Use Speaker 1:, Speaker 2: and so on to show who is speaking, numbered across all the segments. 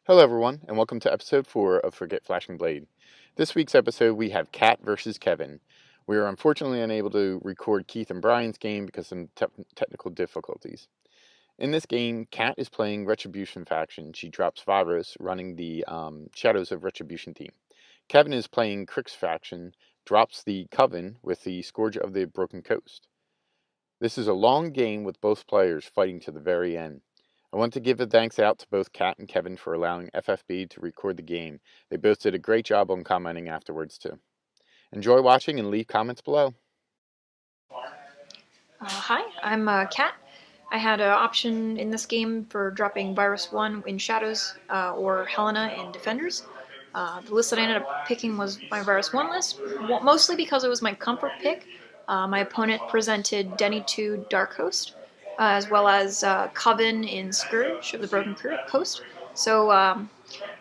Speaker 1: Hello everyone, and welcome to episode 4 of Forget Flashing Blade. This week's episode we have Kat versus Kevin. We are unfortunately unable to record Keith and Brian's game because of some technical difficulties. In this game, Kat is playing Retribution faction. She drops Virus, running the Shadows of Retribution team. Kevin is playing Crix faction, drops the Coven with the Scourge of the Broken Coast. This is a long game with both players fighting to the very end. I want to give a thanks out to both Kat and Kevin for allowing FFB to record the game. They both did a great job on commenting afterwards too. Enjoy watching and leave comments below.
Speaker 2: Hi, I'm Kat. I had an option in this game for dropping Virus 1 in Shadows or Helena in Defenders. The list that I ended up picking was my Virus 1 list, mostly because it was my comfort pick. My opponent presented Denny 2 Dark Host, as well as Coven in Scourge of the Broken Coast. So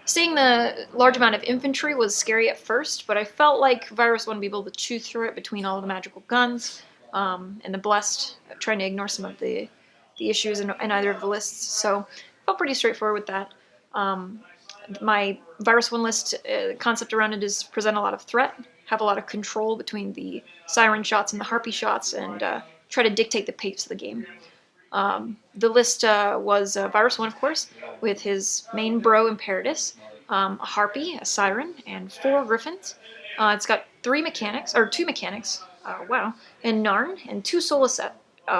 Speaker 2: seeing the large amount of infantry was scary at first, but I felt like Virus 1 would be able to chew through it between all the magical guns and the Blessed, trying to ignore some of the issues in either of the lists. So I felt pretty straightforward with that. My Virus 1 list concept around it is present a lot of threat, have a lot of control between the Siren shots and the Harpy shots, and try to dictate the pace of the game. The list was Virus 1, of course, with his main bro Imperatus, a Harpy, a Siren, and 4 Griffins. It's got two mechanics, and Narn, and 2 Soulless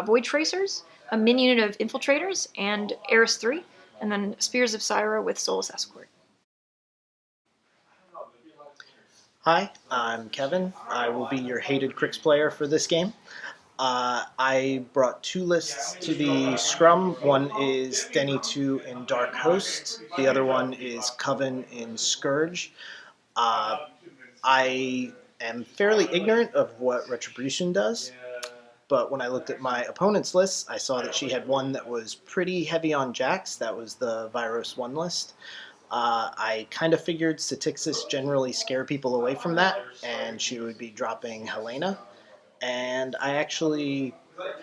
Speaker 2: Void Tracers, a minion of Infiltrators, and Eris 3, and then Spears of Syra with Soulless Escort.
Speaker 3: Hi, I'm Kevin. I will be your hated Crix player for this game. I brought 2 lists to the scrum. One is Denny 2 in Dark Host. The other one is Coven in Scourge. I am fairly ignorant of what Retribution does, but when I looked at my opponent's list, I saw that she had one that was pretty heavy on Jax. That was the Virus 1 list. I kind of figured Statixis generally scare people away from that, and she would be dropping Helena. And I actually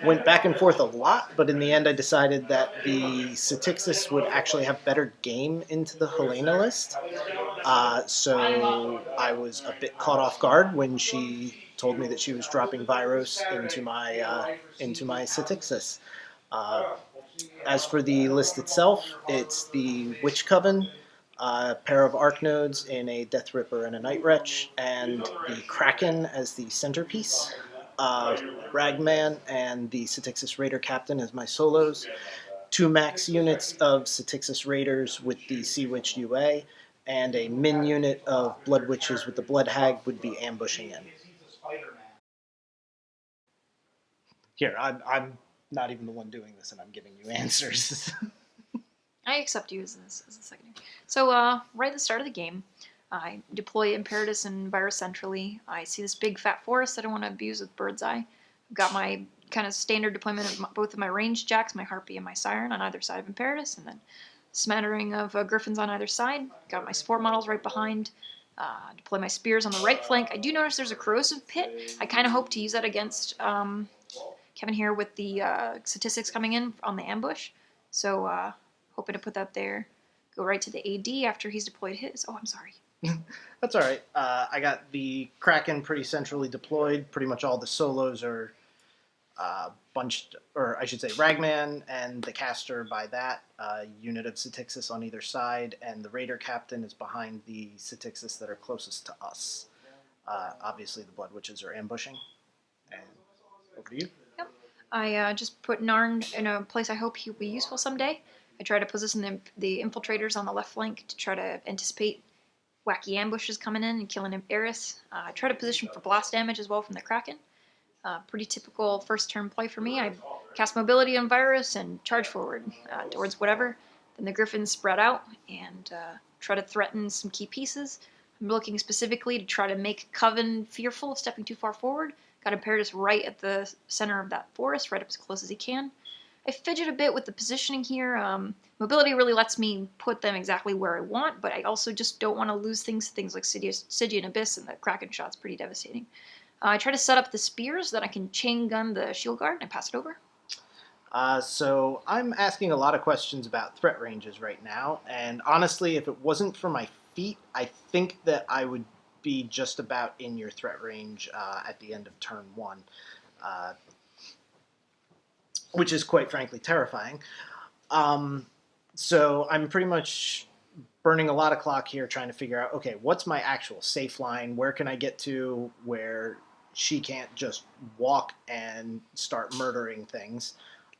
Speaker 3: went back and forth a lot, but in the end I decided that the Statixis would actually have better game into the Helena list. So I was a bit caught off guard when she told me that she was dropping Virus into my Statixis. As for the list itself, it's the Witch Coven, a pair of Arc Nodes in a Death Ripper and a Night Wretch, and the Kraken as the centerpiece. Ragman and the Statixis Raider Captain as my solos. 2 max units of Statixis Raiders with the Sea Witch UA, and a min unit of Blood Witches with the Blood Hag would be ambushing in. Here, I'm not even the one doing this, and I'm giving you answers.
Speaker 2: I accept you as the second. So right at the start of the game, I deploy Imperatus and Virus centrally. I see this big fat forest that I want to abuse with Bird's Eye. I've got my kind of standard deployment of both of my ranged jacks, my Harpy and my Siren on either side of Imperatus, and then smattering of Griffins on either side. Got my Spore models right behind. Deploy my Spears on the right flank. I do notice there's a Corrosive Pit. I kind of hope to use that against Kevin here with the statistics coming in on the ambush. So hoping to put that there. Go right to the AD after he's deployed his. Oh, I'm sorry.
Speaker 3: That's all right. I got the Kraken pretty centrally deployed. Pretty much all the solos are bunched, or I should say Ragman and the caster by that unit of Statixis on either side, and the Raider Captain is behind the Statixis that are closest to us. Obviously, the Blood Witches are ambushing. And over to you.
Speaker 2: Yep. I just put Narn in a place I hope he'll be useful someday. I try to position the Infiltrators on the left flank to try to anticipate wacky ambushes coming in and killing Eris. I try to position for blast damage as well from the Kraken. Pretty typical first turn play for me. I cast Mobility on Virus and charge forward towards whatever. Then the Griffins spread out and try to threaten some key pieces. I'm looking specifically to try to make Coven fearful of stepping too far forward. Got Imperatus right at the center of that forest, right up as close as he can. I fidget a bit with the positioning here. Mobility really lets me put them exactly where I want, but I also just don't want to lose things like Stygian Abyss, and the Kraken shot's pretty devastating. I try to set up the Spears so that I can chain gun the Shield Guard, and I pass it over.
Speaker 3: So I'm asking a lot of questions about threat ranges right now, and honestly, if it wasn't for my feet, I think that I would be just about in your threat range at the end of turn one, uh, which is quite frankly terrifying. Um, so I'm pretty much burning a lot of clock here trying to figure out, okay, what's my actual safe line? Where can I get to where she can't just walk and start murdering things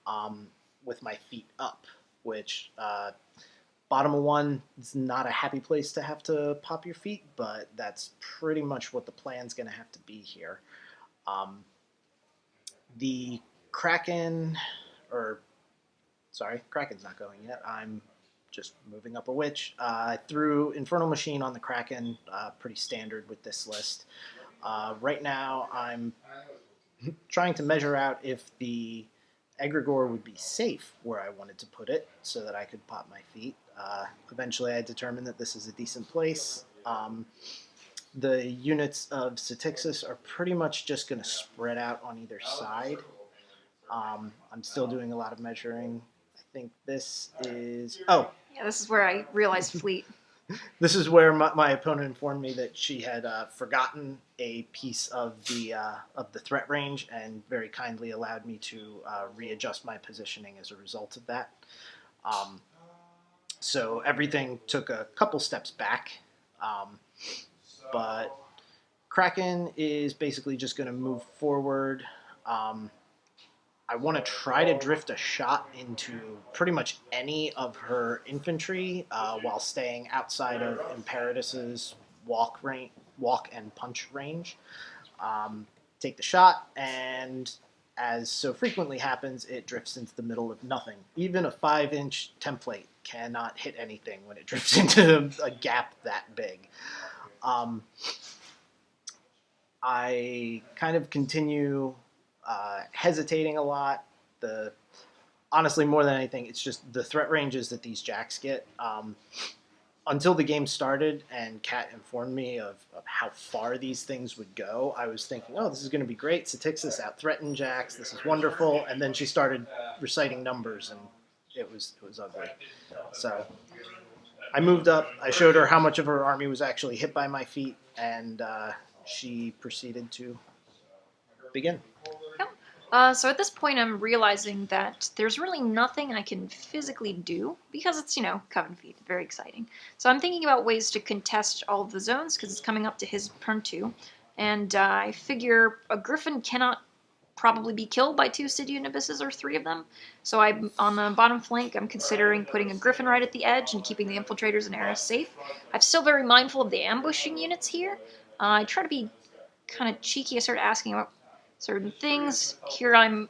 Speaker 3: um, with my feet up, which bottom of one is not a happy place to have to pop your feet, but that's pretty much what the plan's going to have to be here. Um, the Kraken, or sorry, Kraken's not going yet. I'm just moving up a witch. I threw Infernal Machine on the Kraken, pretty standard with this list. Right now, I'm trying to measure out if the Egregore would be safe where I wanted to put it so that I could pop my feet. Eventually, I determined that this is a decent place. The units of Satixis are pretty much just going to spread out on either side. I'm still doing a lot of measuring. I think this is... Oh,
Speaker 2: Yeah, this is where I realized fleet.
Speaker 3: this is where my opponent informed me that she had forgotten a piece of the threat range and very kindly allowed me to readjust my positioning as a result of that. So everything took a couple steps back, but Kraken is basically just going to move forward. I want to try to drift a shot into pretty much any of her infantry while staying outside of Imperatus's walk and punch range. Take the shot, and as so frequently happens, it drifts into the middle of nothing. Even a 5-inch template cannot hit anything when it drifts into a gap that big. I kind of continue hesitating a lot. Honestly, more than anything, it's just the threat ranges that these jacks get. Until the game started and Kat informed me of how far these things would go, I was thinking, oh, this is going to be great. Satixis out-threatened jacks. This is wonderful. And then she started reciting numbers, and it was ugly. So I moved up. I showed her how much of her army was actually hit by my feet, and she proceeded to begin.
Speaker 2: So at this point, I'm realizing that there's really nothing I can physically do because it's, Coven Feet. Very exciting. So I'm thinking about ways to contest all of the zones because it's coming up to his turn 2. And I figure a Griffin cannot probably be killed by 2 Stygian Abysses or 3 of them. So I'm on the bottom flank, I'm considering putting a Griffin right at the edge and keeping the Infiltrators and Eris safe. I'm still very mindful of the ambushing units here. I try to be kind of cheeky. I start asking about certain things. Here I'm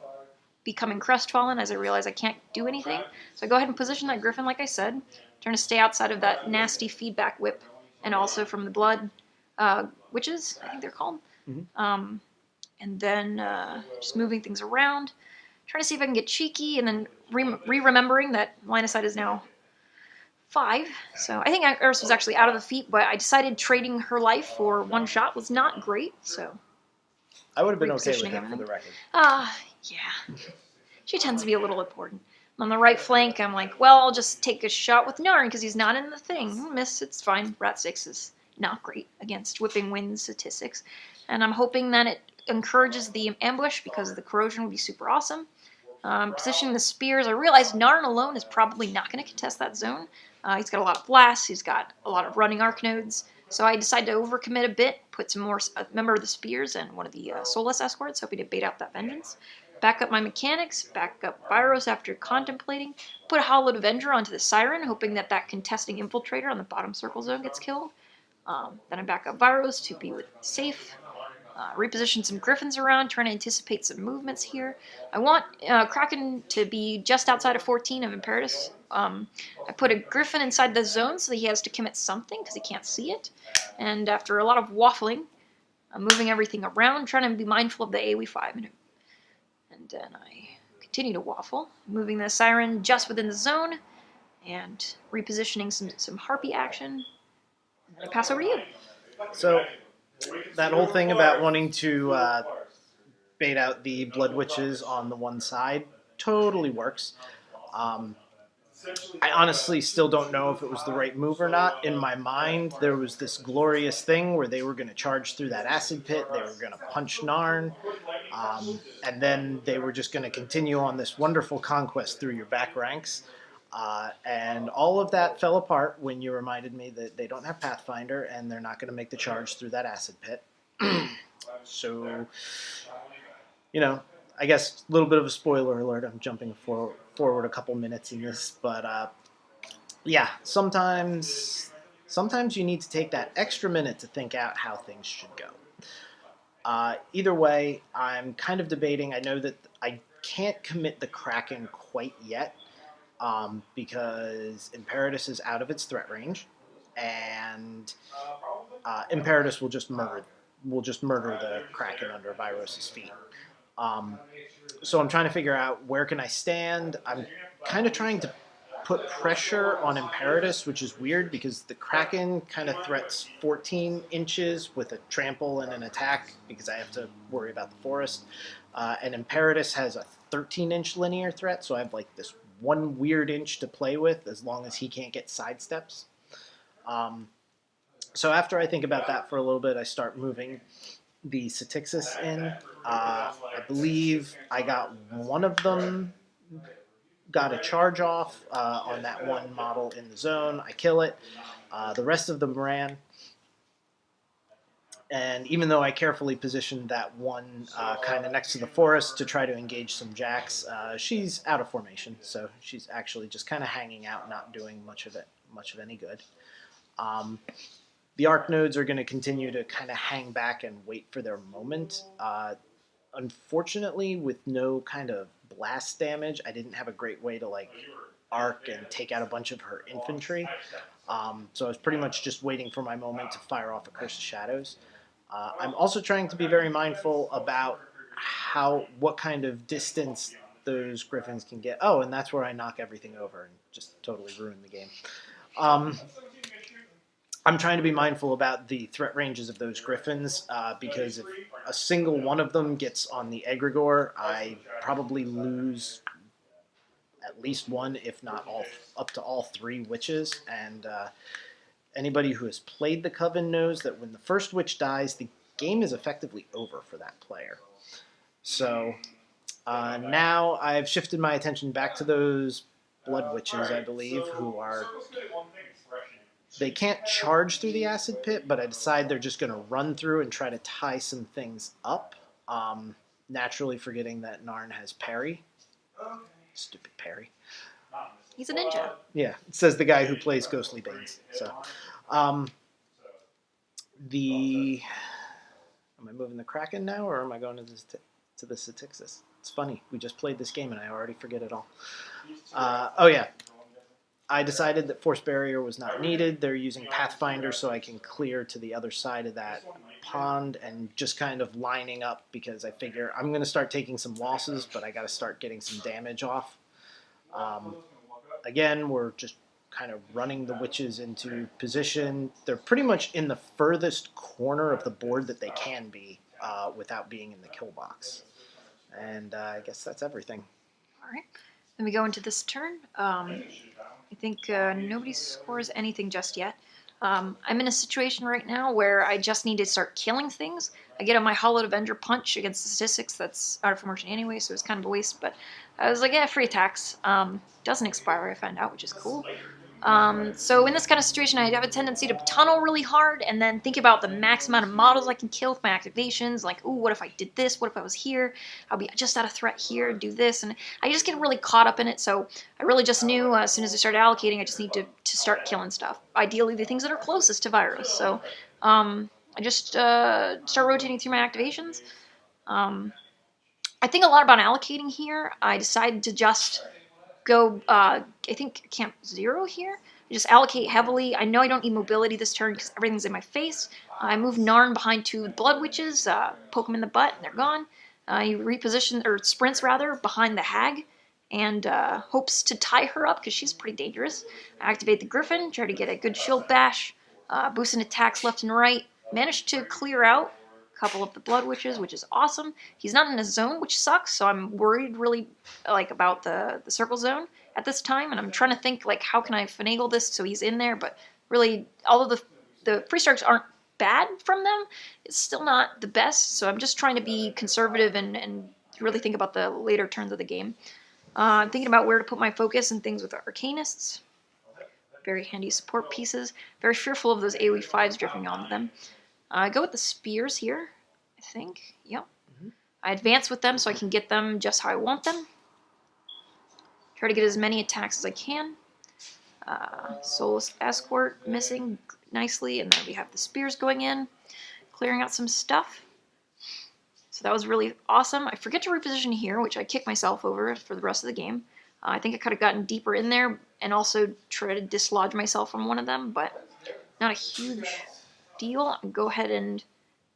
Speaker 2: becoming crestfallen as I realize I can't do anything. So I go ahead and position that Griffin like I said, trying to stay outside of that nasty feedback whip and also from the blood witches, I think they're called.
Speaker 3: Mm-hmm.
Speaker 2: And then just moving things around, trying to see if I can get cheeky, and then remembering that line of sight is now 5. So I think Eris was actually out of the feet, but I decided trading her life for 1 shot was not great, so
Speaker 3: I would have been okay with that for the record.
Speaker 2: Yeah. She tends to be a little important. On the right flank, I'm like, well, I'll just take a shot with Narn because he's not in the thing. Miss, it's fine. Rat 6 is not great against Whipping Wind statistics. And I'm hoping that it encourages the ambush because the corrosion would be super awesome. Positioning the spears, I realize Narn alone is probably not going to contest that zone. He's got a lot of blasts. He's got a lot of running arc nodes. So I decided to overcommit a bit, put some more member of the spears and one of the soulless escorts, hoping to bait out that vengeance. Back up my mechanics, back up Byros after contemplating, put a Hallowed Avenger onto the Siren, hoping that contesting infiltrator on the bottom circle zone gets killed. Then I back up Byros to be safe. Reposition some Griffins around, trying to anticipate some movements here. I want Kraken to be just outside of 14 of Imperatus. I put a Griffin inside the zone so that he has to commit something because he can't see it. And after a lot of waffling, I'm moving everything around, trying to be mindful of the AoE 5. And then I continue to waffle, moving the Siren just within the zone and repositioning some Harpy action. And then I pass over to you.
Speaker 3: So that whole thing about wanting to bait out the Blood Witches on the one side totally works. I honestly still don't know if it was the right move or not. In my mind, there was this glorious thing where they were going to charge through that acid pit. They were going to punch Narn. And then they were just going to continue on this wonderful conquest through your back ranks. And all of that fell apart when you reminded me that they don't have Pathfinder and they're not going to make the charge through that acid pit. So, I guess a little bit of a spoiler alert. I'm jumping forward a couple minutes in this, but yeah, sometimes you need to take that extra minute to think out how things should go. Either way, I'm kind of debating. I know that I can't commit the Kraken quite yet because Imperatus is out of its threat range, and Imperatus will just murder the Kraken under Viros's feet. So I'm trying to figure out where can I stand. I'm kind of trying to put pressure on Imperatus, which is weird because the Kraken kind of threats 14 inches with a trample and an attack because I have to worry about the forest. And Imperatus has a 13-inch linear threat, so I have like this one weird inch to play with as long as he can't get sidesteps. So after I think about that for a little bit, I start moving the Satixis in. I believe I got one of them, got a charge off on that one model in the zone. I kill it. The rest of them ran. And even though I carefully positioned that one kind of next to the forest to try to engage some jacks, she's out of formation. So she's actually just kind of hanging out, not doing much of any good. The arc nodes are going to continue to kind of hang back and wait for their moment. Unfortunately, with no kind of blast damage, I didn't have a great way to like arc and take out a bunch of her infantry. So I was pretty much just waiting for my moment to fire off a Curse of Shadows. I'm also trying to be very mindful about what kind of distance those Griffins can get. Oh, and that's where I knock everything over and just totally ruin the game. I'm trying to be mindful about the threat ranges of those Griffins because if a single one of them gets on the Egregore, I probably lose at least one, if not all, up to all three witches. And anybody who has played the Coven knows that when the first witch dies, the game is effectively over for that player. So now I've shifted my attention back to those Blood Witches, I believe, who are... They can't charge through the acid pit, but I decide they're just going to run through and try to tie some things up, naturally forgetting that Narn has parry. Stupid parry.
Speaker 2: He's a ninja.
Speaker 3: Yeah, it says the guy who plays Ghostly Banes. So, am I moving the Kraken now, or am I going to the Satixis? It's funny. We just played this game, and I already forget it all. Oh, yeah. I decided that Force Barrier was not needed. They're using Pathfinder so I can clear to the other side of that pond and just kind of lining up because I figure I'm going to start taking some losses, but I got to start getting some damage off. Again, we're just kind of running the witches into position. They're pretty much in the furthest corner of the board that they can be without being in the kill box. And I guess that's everything.
Speaker 2: All right. Then we go into this turn. I think nobody scores anything just yet. I'm in a situation right now where I just need to start killing things. I get on my Hollowed Avenger punch against the statistics that's out of formation anyway, so it's kind of a waste. But I was like, yeah, free attacks. Doesn't expire, I found out, which is cool. So in this kind of situation, I have a tendency to tunnel really hard and then think about the max amount of models I can kill with my activations. Like, ooh, what if I did this? What if I was here? I'll be just out of threat here, do this. And I just get really caught up in it. So I really just knew as soon as I started allocating, I just need to start killing stuff. Ideally, the things that are closest to Virus. So I just start rotating through my activations. I think a lot about allocating here. I decided to just go, I think, Camp 0 here. I just allocate heavily. I know I don't need mobility this turn because everything's in my face. I move Narn behind two Blood Witches, poke them in the butt, and they're gone. He repositions, or sprints rather, behind the Hag, and hopes to tie her up because she's pretty dangerous. I activate the Griffin, try to get a good shield bash, boosting attacks left and right. Managed to clear out a couple of the Blood Witches, which is awesome. He's not in a zone, which sucks, so I'm worried really about the circle zone at this time, and I'm trying to think how can I finagle this so he's in there, but really, although the free strikes aren't bad from them, it's still not the best, so I'm just trying to be conservative and really think about the later turns of the game. I'm thinking about where to put my focus and things with the Arcanists. Very handy support pieces. Very fearful of those AoE 5s drifting onto them. I go with the spears here, I think. Yep.
Speaker 3: Mm-hmm.
Speaker 2: I advance with them so I can get them just how I want them. Try to get as many attacks as I can. Soulless Escort missing nicely, and then we have the spears going in, clearing out some stuff. So that was really awesome. I forget to reposition here, which I kick myself over for the rest of the game. I think I could have gotten deeper in there and also try to dislodge myself from one of them, but not a huge deal. I'll go ahead and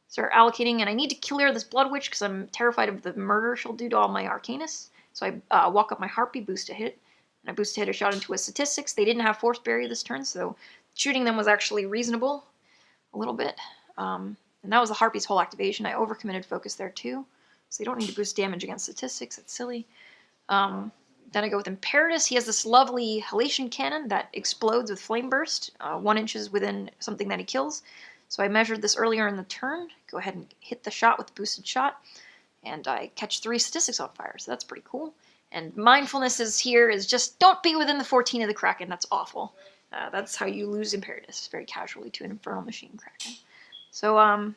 Speaker 2: start allocating, and I need to clear this Blood Witch because I'm terrified of the murder she'll do to all my Arcanists. So I walk up my Harpy, boost a hit, and I boost a hit a shot into a Statistics. They didn't have Force Barrier this turn, so shooting them was actually reasonable a little bit. And that was the Harpy's whole activation. I overcommitted focus there too, so they don't need to boost damage against Statistics. That's silly. Then I go with Imperatus. He has this lovely halation cannon that explodes with Flame Burst, 1 inch within something that he kills. So I measured this earlier in the turn. Go ahead and hit the shot with the boosted shot, and I catch 3 Statistics on fire, so that's pretty cool. And mindfulness is just don't be within the 14 of the Kraken. That's awful. That's how you lose Imperatus, very casually to an Infernal Machine Kraken. So,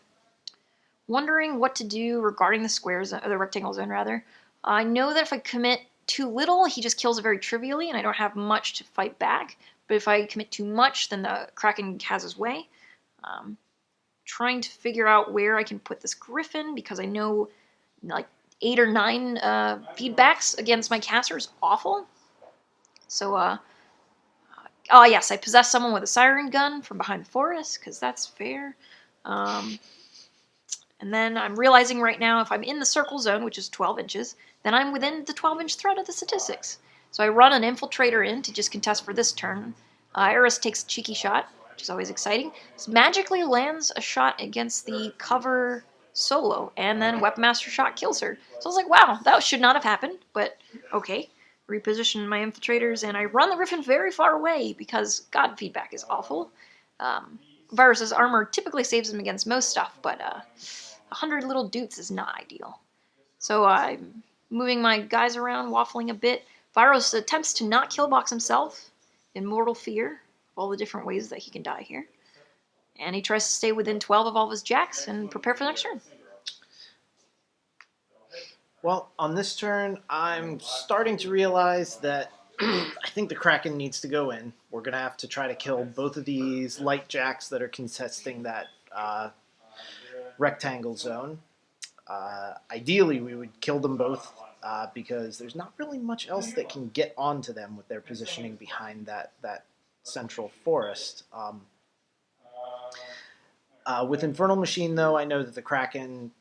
Speaker 2: wondering what to do regarding the squares, or the rectangle zone rather. I know that if I commit too little, he just kills it very trivially, and I don't have much to fight back. But if I commit too much, then the Kraken has his way. Trying to figure out where I can put this Griffin, because I know 8 or 9 feedbacks against my caster is awful. So, oh yes, I possess someone with a Siren Gun from behind the forest, because that's fair. And then I'm realizing right now if I'm in the circle zone, which is 12 inches, then I'm within the 12-inch threat of the Statistics. So I run an Infiltrator in to just contest for this turn. Eris takes a cheeky shot, which is always exciting. This magically lands a shot against the cover solo, and then Weapon Master shot kills her. So I was like, wow, that should not have happened, but okay. Reposition my Infiltrators, and I run the Griffin very far away because God feedback is awful. Virus's armor typically saves him against most stuff, but 100 little doots is not ideal. So I'm moving my guys around, waffling a bit. Virus attempts to not killbox himself in mortal fear of all the different ways that he can die here. And he tries to stay within 12 of all of his jacks and prepare for the next turn.
Speaker 3: Well, on this turn, I'm starting to realize that I think the Kraken needs to go in. We're going to have to try to kill both of these light jacks that are contesting that rectangle zone. Ideally, we would kill them both because there's not really much else that can get onto them with their positioning behind that central forest. With Infernal Machine, though, I know that the Kraken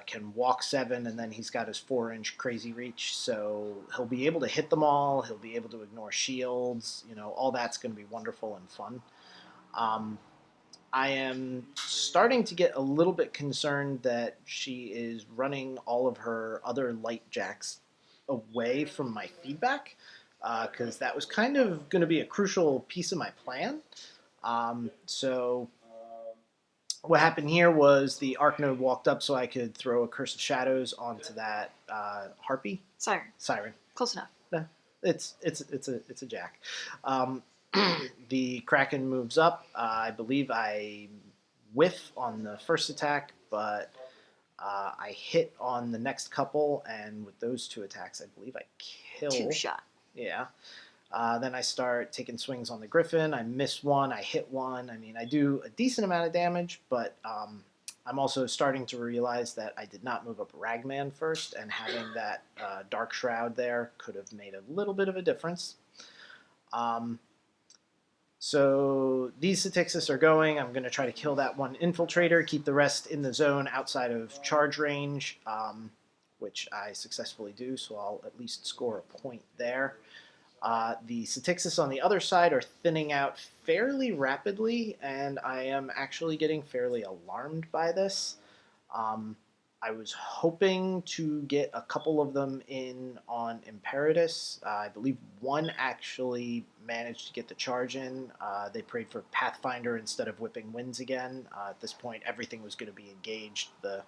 Speaker 3: can walk 7, and then he's got his 4-inch crazy reach, so he'll be able to hit them all, he'll be able to ignore shields, all that's going to be wonderful and fun. I am starting to get a little bit concerned that she is running all of her other light jacks away from my feedback, because that was kind of going to be a crucial piece of my plan. So what happened here was the Arc Node walked up so I could throw a Curse of Shadows onto that Harpy? Siren.
Speaker 2: Close enough.
Speaker 3: Yeah, it's a jack. The Kraken moves up. I believe I whiff on the first attack, but I hit on the next couple, and with those 2 attacks, I believe I kill.
Speaker 2: 2-shot.
Speaker 3: Yeah. Then I start taking swings on the Griffin. I miss one. I hit one. I mean, I do a decent amount of damage, but I'm also starting to realize that I did not move up Ragman first, and having that Dark Shroud there could have made a little bit of a difference. So these Statistics are going. I'm going to try to kill that one Infiltrator, keep the rest in the zone outside of charge range, which I successfully do, so I'll at least score a point there. The Statistics on the other side are thinning out fairly rapidly, and I am actually getting fairly alarmed by this. I was hoping to get a couple of them in on Imperatus. I believe one actually managed to get the charge in. They prayed for Pathfinder instead of Whipping Winds again. At this point, everything was going to be engaged. The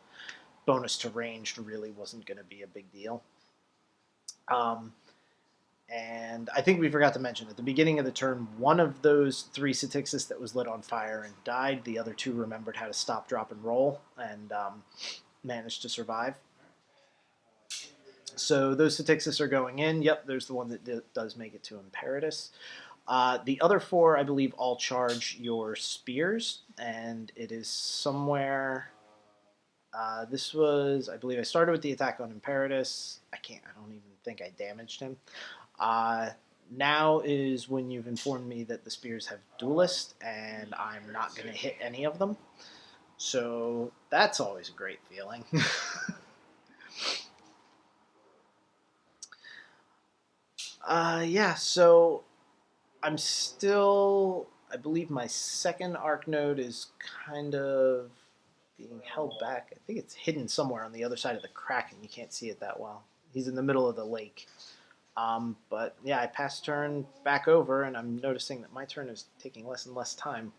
Speaker 3: bonus to ranged really wasn't going to be a big deal. And I think we forgot to mention at the beginning of the turn, one of those 3 Statixis that was lit on fire and died. The other 2 remembered how to stop, drop, and roll, and managed to survive. So those Statixis are going in. Yep, there's the one that does make it to Imperatus. The other 4, I believe, all charge your spears, and it is somewhere. This was, I believe, I started with the attack on Imperatus. I don't even think I damaged him. Now is when you've informed me that the spears have duelist, and I'm not going to hit any of them. So that's always a great feeling. Yeah, so I'm still, I believe my second arc node is kind of being held back. I think it's hidden somewhere on the other side of the Kraken. You can't see it that well. He's in the middle of the lake. But yeah, I passed turn back over, and I'm noticing that my turn is taking less and less time.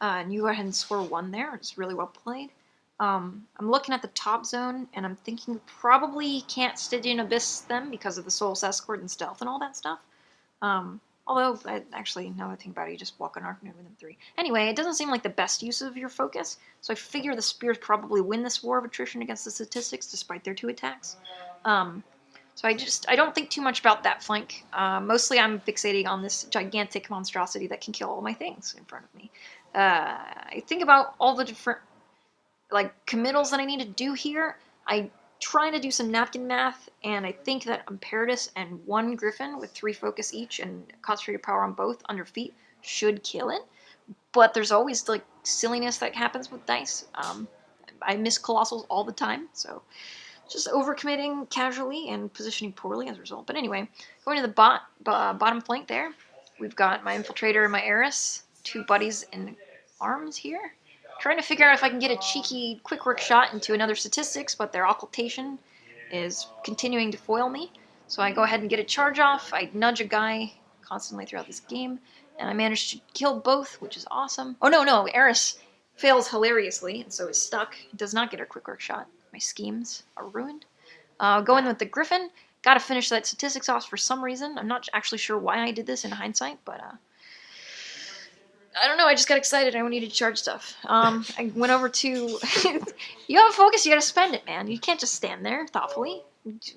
Speaker 2: And you go ahead and score 1 there. It's really well played. I'm looking at the top zone, and I'm thinking probably can't Stygian Abyss them because of the Soul's Escort and Stealth and all that stuff. Although, actually, now that I think about it, you just walk an arc node with them 3. Anyway, it doesn't seem like the best use of your focus, so I figure the Spears probably win this war of attrition against the Statistics, despite their 2 attacks. So I don't think too much about that flank. Mostly I'm fixating on this gigantic monstrosity that can kill all my things in front of me. I think about all the different committals that I need to do here. I try to do some napkin math, and I think that Imperatus and 1 Griffin with 3 focus each and concentrated power on both under feet should kill it. But there's always silliness that happens with dice. I miss Colossals all the time, so just overcommitting casually and positioning poorly as a result. But anyway, going to the bottom flank there, we've got my Infiltrator and my Eris, 2 buddies in arms here. Trying to figure out if I can get a cheeky quick work shot into another Statistics, but their Occultation is continuing to foil me. So I go ahead and get a charge off. I nudge a guy constantly throughout this game, and I manage to kill both, which is awesome. Oh no, Eris fails hilariously, and so is stuck. Does not get her quick work shot. My schemes are ruined. Go in with the Griffin. Gotta finish that Statistics off for some reason. I'm not actually sure why I did this in hindsight, but I don't know, I just got excited. I needed to charge stuff. I went over to... You have a focus, you gotta spend it, man. You can't just stand there thoughtfully.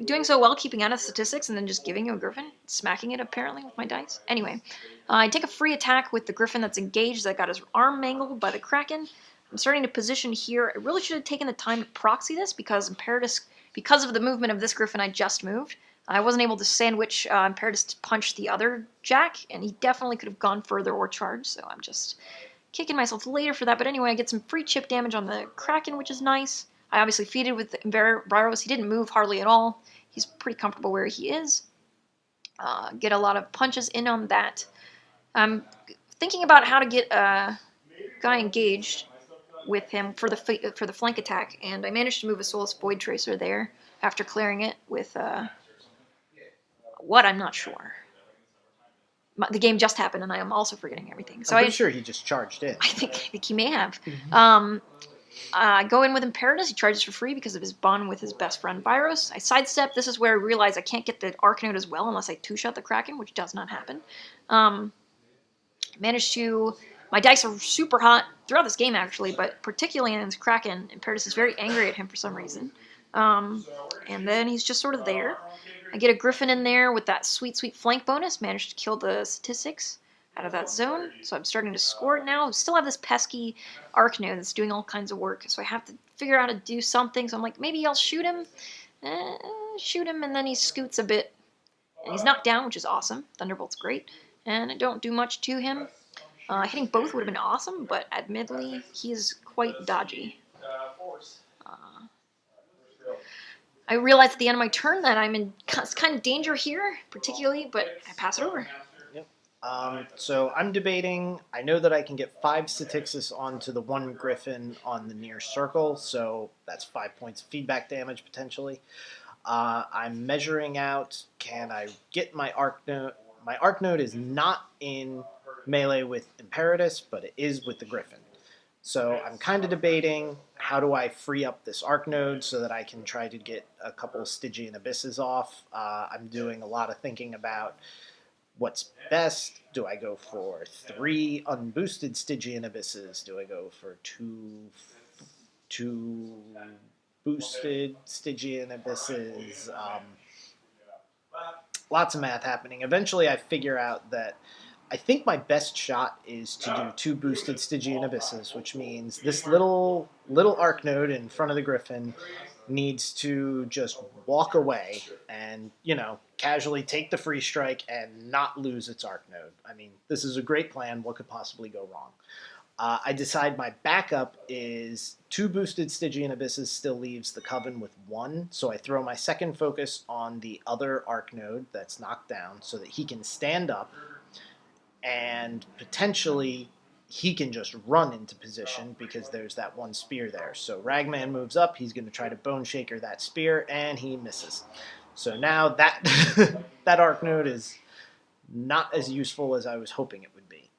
Speaker 2: Doing so well, keeping out of Statistics, and then just giving you a Griffin. Smacking it, apparently, with my dice. Anyway, I take a free attack with the Griffin that's engaged that got his arm mangled by the Kraken. I'm starting to position here. I really should have taken the time to proxy this because Imperatus, because of the movement of this Griffin I just moved, I wasn't able to sandwich Imperatus to punch the other Jack, and he definitely could have gone further or charged, so I'm just kicking myself later for that. But anyway, I get some free chip damage on the Kraken, which is nice. I obviously feeded with Vyros. He didn't move hardly at all. He's pretty comfortable where he is. Get a lot of punches in on that. I'm thinking about how to get a guy engaged with him for the flank attack, and I managed to move a Soulless Void Tracer there after clearing it with... What? I'm not sure. The game just happened, and I am also forgetting everything. So
Speaker 3: I'm pretty sure he just charged in.
Speaker 2: I think he may have. Mm-hmm. Go in with Imperatus. He charges for free because of his bond with his best friend Vyros. I sidestep. This is where I realize I can't get the Arc Node as well unless I two-shot the Kraken, which does not happen. Managed to... My dice are super hot throughout this game, actually, but particularly in this Kraken, Imperatus is very angry at him for some reason. And then he's just sort of there. I get a Griffin in there with that sweet, sweet flank bonus. Managed to kill the Statistics out of that zone. So I'm starting to score it now. Still have this pesky Arc Node that's doing all kinds of work. So I have to figure out how to do something. So I'm like, maybe I'll shoot him. Shoot him, and then he scoots a bit. And he's knocked down, which is awesome. Thunderbolt's great. And I don't do much to him. Hitting both would have been awesome, but admittedly, he is quite dodgy. I realized at the end of my turn that I'm in kind of danger here, particularly, but I pass it over.
Speaker 3: Yep. So I'm debating. I know that I can get 5 statistics onto the 1 griffin on the near circle, so that's 5 points of feedback damage potentially. I'm measuring out, can I get my arc node? My arc node is not in melee with Imperatus, but it is with the griffin. So I'm kind of debating, how do I free up this arc node so that I can try to get a couple of Stygian Abysses off. I'm doing a lot of thinking about what's best. Do I go for 3 unboosted Stygian Abysses? Do I go for two boosted Stygian Abysses? Lots of math happening. Eventually I figure out that I think my best shot is to do 2 boosted Stygian Abysses, which means this little arc node in front of the griffin needs to just walk away and, casually take the free strike and not lose its arc node. I mean, this is a great plan. What could possibly go wrong? I decide my backup is 2 boosted Stygian Abysses still leaves the Coven with 1, so I throw my second focus on the other arc node that's knocked down so that he can stand up and potentially he can just run into position because there's that 1 spear there. So Ragman moves up, he's going to try to Bone Shaker that spear, and he misses. So now that that arc node is not as useful as I was hoping it would be.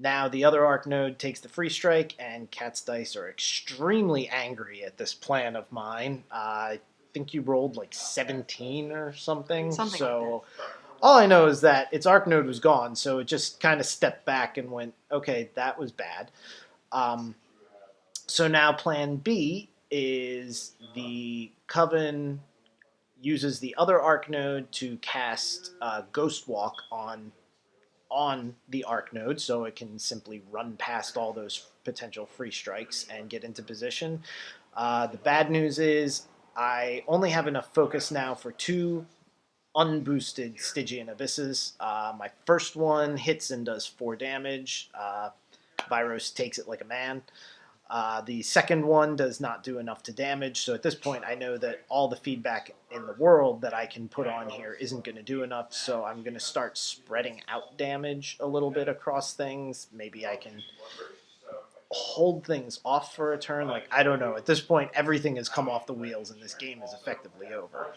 Speaker 3: Now the other arc node takes the free strike, and Cat's dice are extremely angry at this plan of mine. I think you rolled like 17 or something.
Speaker 2: Something
Speaker 3: so
Speaker 2: like that.
Speaker 3: all I know is that its arc node was gone, so it just kind of stepped back and went, okay, that was bad. So now plan B is the Coven uses the other arc node to cast Ghost Walk on the arc node, so it can simply run past all those potential free strikes and get into position. The bad news is I only have enough focus now for 2 unboosted Stygian Abysses. My first one hits and does 4 damage. Viros takes it like a man. The second one does not do enough to damage, so at this point I know that all the feedback in the world that I can put on here isn't going to do enough, so I'm going to start spreading out damage a little bit across things. Maybe I can hold things off for a turn. Like, I don't know. At this point, everything has come off the wheels, and this game is effectively over.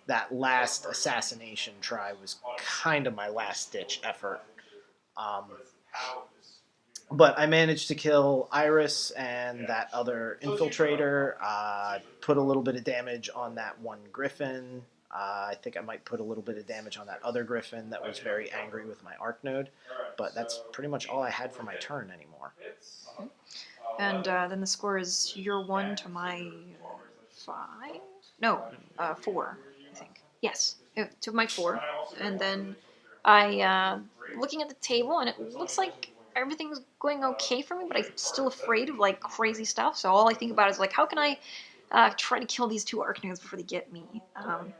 Speaker 3: That last assassination try was kind of my last-ditch effort. But I managed to kill Iris and that other infiltrator, put a little bit of damage on that 1 griffin. I think I might put a little bit of damage on that other griffin that was very angry with my arc node. But that's pretty much all I had for my turn anymore.
Speaker 2: And then the score is your 1 to my 5? No, 4, I think. Yes, to my 4. And then I, looking at the table, and it looks like everything's going okay for me, but I'm still afraid of, like, crazy stuff. So all I think about is, like, how can I try to kill these 2 arc nodes before they get me? I'm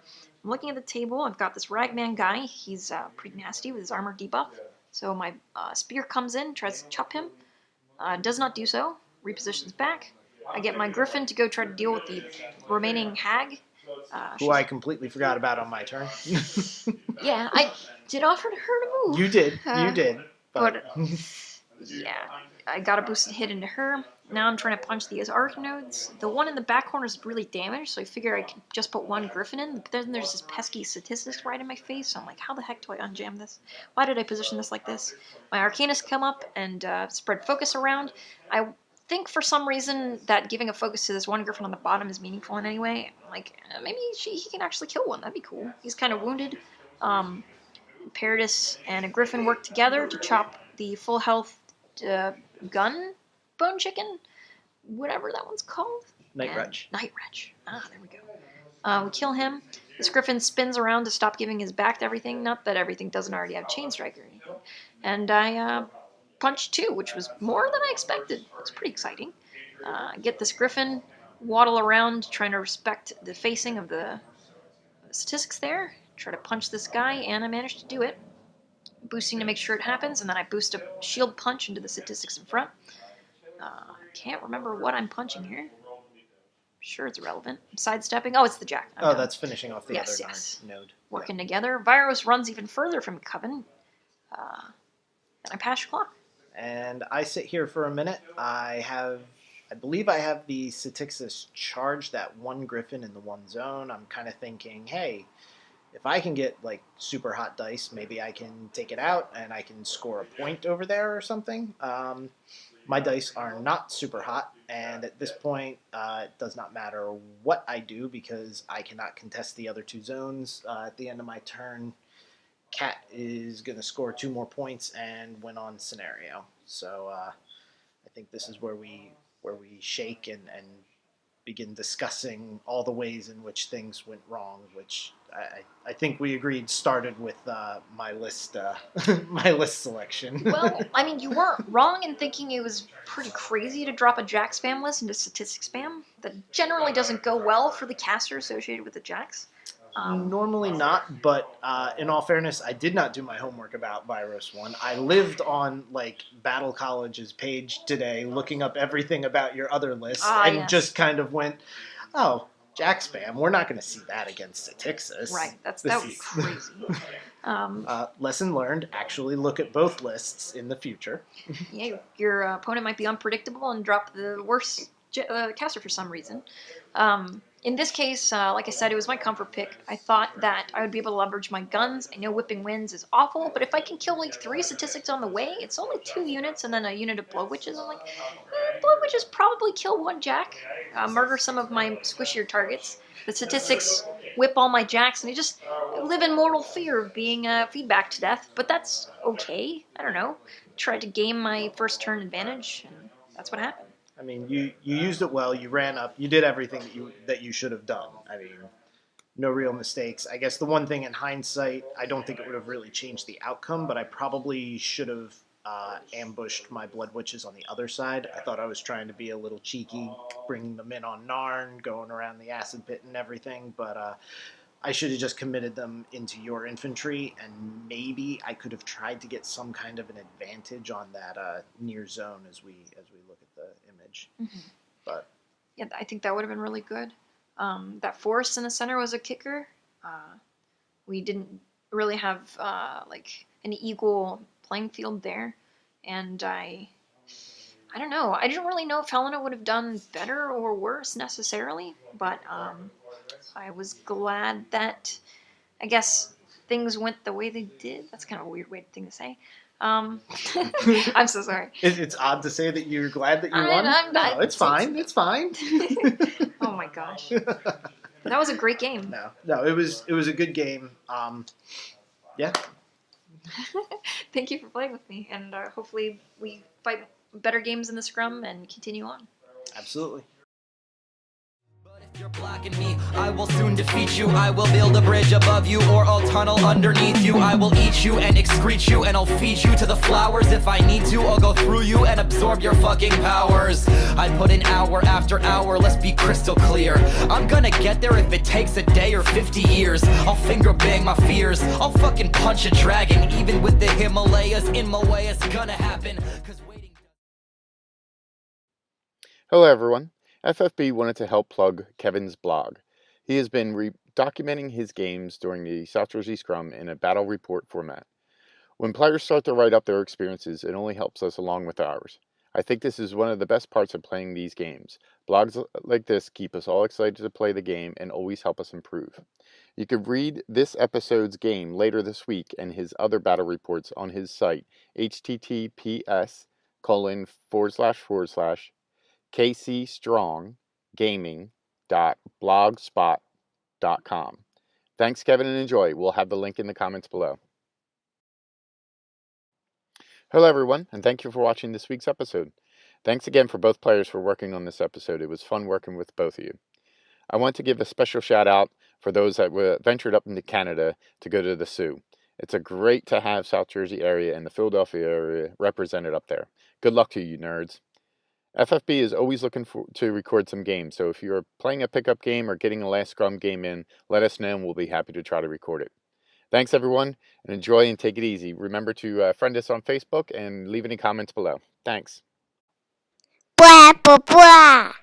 Speaker 2: looking at the table. I've got this Ragman guy. He's pretty nasty with his armor debuff. So my spear comes in, tries to chop him. Does not do so. Repositions back. I get my griffin to go try to deal with the remaining hag.
Speaker 3: Who I completely forgot about on my turn.
Speaker 2: Yeah, I did offer to her to move.
Speaker 3: You did. But
Speaker 2: yeah, I got a boosted hit into her. Now I'm trying to punch these arc nodes. The one in the back corner is really damaged, so I figure I can just put 1 griffin in. But then there's this pesky statistics right in my face, so I'm like, how the heck do I unjam this? Why did I position this like this? My Arcanists come up and spread focus around. I think for some reason that giving a focus to this 1 griffin on the bottom is meaningful in any way. Like, maybe he can actually kill one. That'd be cool. He's kind of wounded. Paradis and a griffin work together to chop the full health gun bone chicken, whatever that one's called.
Speaker 3: Night Wretch.
Speaker 2: Night Wretch. Ah, there we go. We kill him. This griffin spins around to stop giving his back to everything. Not that everything doesn't already have chain strike or anything. And I punch 2, which was more than I expected. It's pretty exciting. Get this griffin, waddle around, trying to respect the facing of the statistics there. Try to punch this guy, and I managed to do it. Boosting to make sure it happens, and then I boost a shield punch into the statistics in front. Can't remember what I'm punching here. sure it's irrelevant. Sidestepping. Oh, it's the jack. I'm done.
Speaker 3: That's finishing off the
Speaker 2: Yes,
Speaker 3: other
Speaker 2: yes.
Speaker 3: node.
Speaker 2: Working together. Virus runs even further from Coven. And I pass your clock.
Speaker 3: And I sit here for a minute. I believe I have the Statixis charge, that one Griffin in the one zone. I'm kind of thinking, hey, if I can get like super hot dice, maybe I can take it out and I can score a point over there or something. My dice are not super hot, and at this point, it does not matter what I do because I cannot contest the other two zones. At the end of my turn, Cat is going to score 2 more points and win on scenario. So I think this is where we shake and begin discussing all the ways in which things went wrong, which I think we agreed started with my list my list selection.
Speaker 2: Well, I mean, you weren't wrong in thinking it was pretty crazy to drop a jack spam list into statistic spam. That generally doesn't go well for the caster associated with the jacks.
Speaker 3: Normally not, but in all fairness, I did not do my homework about Virus 1. I lived on like Battle College's page today looking up everything about your other lists and just kind of went, oh, jack spam, we're not going to see that against Statixis.
Speaker 2: Right, that would be crazy.
Speaker 3: Lesson learned, actually look at both lists in the future.
Speaker 2: Yeah, your opponent might be unpredictable and drop the worst caster for some reason. In this case, like I said, it was my comfort pick. I thought that I would be able to leverage my guns. I know whipping winds is awful, but if I can kill like 3 statistics on the way, it's only 2 units and then a unit of blow witches. I'm like, blow witches probably kill 1 jack, murder some of my squishier targets. The statistics whip all my jacks, and I just live in mortal fear of being feedback to death. But that's okay. I don't know. Tried to game my first turn advantage, and that's what happened.
Speaker 3: I mean, you used it well. You ran up. You did everything that you should have done. I mean, no real mistakes. I guess the one thing in hindsight, I don't think it would have really changed the outcome, but I probably should have ambushed my Blood Witches on the other side. I thought I was trying to be a little cheeky, bringing them in on Narn, going around the acid pit and everything, but I should have just committed them into your infantry, and maybe I could have tried to get some kind of an advantage on that near zone as we look at the image.
Speaker 2: Mm-hmm.
Speaker 3: But
Speaker 2: yeah, I think that would have been really good. That forest in the center was a kicker. We didn't really have like an equal playing field there, and I don't know. I didn't really know if Helena would have done better or worse necessarily, but I was glad that, I guess, things went the way they did. That's kind of a weird thing to say. I'm so sorry.
Speaker 3: It's odd to say that you're glad that you won. No, it's fine. It's fine.
Speaker 2: Oh my gosh, that was a great game.
Speaker 3: No, it was a good game. Yeah.
Speaker 2: Thank you for playing with me, and hopefully we fight better games in the scrum and continue on.
Speaker 3: Absolutely.
Speaker 4: You're blocking me, I will soon defeat you. I will build a bridge above you, or I'll tunnel underneath you. I will eat you and excrete you, and I'll feed you to the flowers. If I need to, I'll go through you and absorb your fucking powers. I put in hour after hour, let's be crystal clear. I'm gonna get there if it takes a day or 50 years. I'll finger bang my fears, I'll fucking punch a dragon. Even with the Himalayas in my way, it's gonna happen. 'Cause waiting...
Speaker 1: Hello everyone. FFB wanted to help plug Kevin's blog. He has been documenting his games during the South Jersey Scrum in a battle report format. When players start to write up their experiences, it only helps us along with ours. I think this is one of the best parts of playing these games. Blogs like this keep us all excited to play the game and always help us improve. You can read this episode's game later this week and his other battle reports on his site, https://kcstronggaming.blogspot.com. Thanks, Kevin, and enjoy. We'll have the link in the comments below. Hello, everyone, and thank you for watching this week's episode. Thanks again for both players for working on this episode. It was fun working with both of you. I want to give a special shout out for those that ventured up into Canada to go to the Sioux. It's great to have South Jersey area and the Philadelphia area represented up there. Good luck to you, nerds. FFB is always looking to record some games, so if you're playing a pickup game or getting a last scrum game in, let us know and we'll be happy to try to record it. Thanks, everyone, and enjoy and take it easy. Remember to friend us on Facebook and leave any comments below. Thanks.
Speaker 5: Blah, blah, blah.